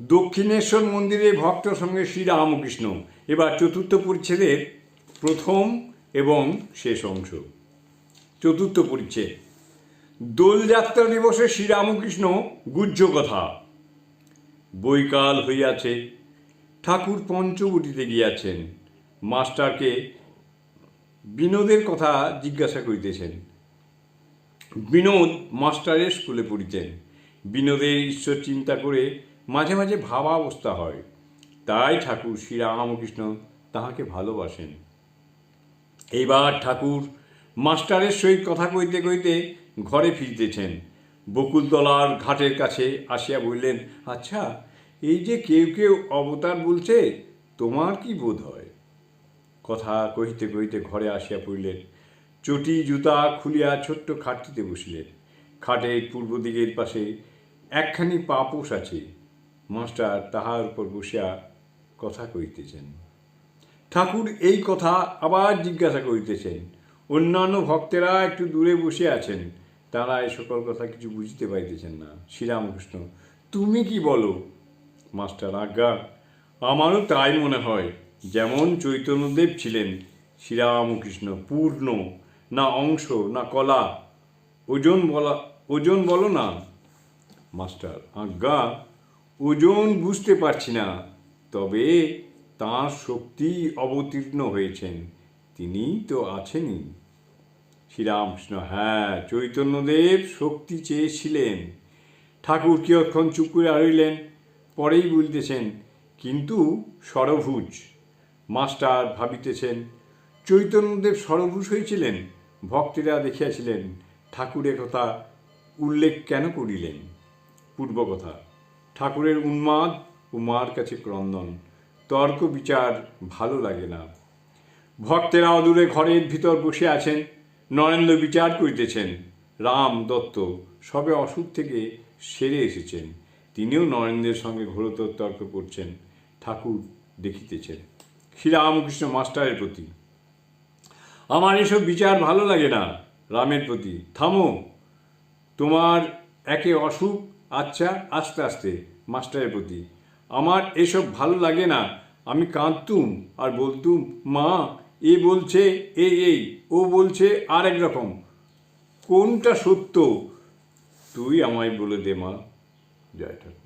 দক্ষিণেশ্বর মন্দিরে ভক্ত সঙ্গে শ্রীরামকৃষ্ণ। এবার চতুর্থ পরিচ্ছেদের প্রথম এবং শেষ অংশ। চতুর্থ পরিচ্ছেদ। দোলযাত্রা দিবসে শ্রীরামকৃষ্ণ গুহ্য কথা। বৈকাল হইয়াছে, ঠাকুর পঞ্চবটিতে গিয়াছেন। মাস্টারকে বিনোদের কথা জিজ্ঞাসা করিতেছেন। বিনোদ মাস্টারের স্কুলে পড়িতেন। বিনোদের ঈশ্বর চিন্তা করে মাঝে মাঝে ভাবাবস্থা হয়, তাই ঠাকুর শ্রীরামকৃষ্ণ তাহাকে ভালোবাসেন। এইবার ঠাকুর মাস্টারের সহিত কথা কইতে কইতে ঘরে ফিরিতেছেন। বকুলতলার ঘাটের কাছে আসিয়া বললেন, আচ্ছা, এই যে কেউ কেউ অবতার বলছে, তোমার কি বোধ হয়? কথা কহিতে কহিতে ঘরে আসিয়া পড়িলেন। চটি জুতা খুলিয়া ছোট্ট খাটটিতে বসিলেন। খাটের পূর্ব দিকের পাশে একখানি পাপোশ আছে। মাস্টার তাহার উপর বসিয়া কথা কহিতেছেন। ঠাকুর এই কথা আবার জিজ্ঞাসা করিতেছেন। অন্যান্য ভক্তেরা একটু দূরে বসে আছেন, তারা এই সকল কথা কিছু বুঝিতে পাইতেছেন না। শ্রীরামকৃষ্ণ, তুমি কি বলো? মাস্টার, আজ্ঞা, আমারও তাই মনে হয়। যেমন চৈতন্যদেব ছিলেন, শ্রীরামকৃষ্ণ পূর্ণ, না অংশ না কলা। ওজন বলো না। মাস্টার, আজ্ঞা, ওজন বুঝতে পারছি না, তবে তাঁর শক্তি অবতীর্ণ হয়েছেন, তিনি তো আছেনই। শ্রীরামকৃষ্ণ, হ্যাঁ, চৈতন্যদেব শক্তি চেয়েছিলেন। ঠাকুর কিয়ৎক্ষণ চুপ করে রইলেন, পরেই বলিতেছেন, কিন্তু ষড়ভুজ। মাস্টার ভাবিতেছেন, চৈতন্যদেব ষড়ভুজ হয়েছিলেন? ভক্তেরা দেখিয়াছিলেন, ঠাকুরের কথা উল্লেখ কেন করিলেন? পূর্বকথা। ঠাকুরের উন্মাদ ও মার কাছে ক্রন্দন, তর্ক বিচার ভালো লাগে না। ভক্তেরা অদূরে ঘরের ভিতর বসে আছেন, নরেন্দ্র বিচার করিতেছেন। রাম দত্ত সবে অসুখ থেকে সেরে এসেছেন, তিনিও নরেন্দ্রের সঙ্গে ঘোরতর তর্ক করছেন। ঠাকুর দেখিতেছেন। শ্রীরামকৃষ্ণ মাস্টারের প্রতি, আমার এসব বিচার ভালো লাগে না। রামের প্রতি, থামো, তোমার একে অসুখ, আচ্ছা, আস্তে আস্তে। মাস্টারের প্রতি, আমার এসব ভালো লাগে না। আমি কাঁদতুম আর বলতুম, মা, এ বলছে এই, ও বলছে আর এক রকম, কোনটা সত্য তুই আমায় বলে দে মা। জয় ঠাকুর।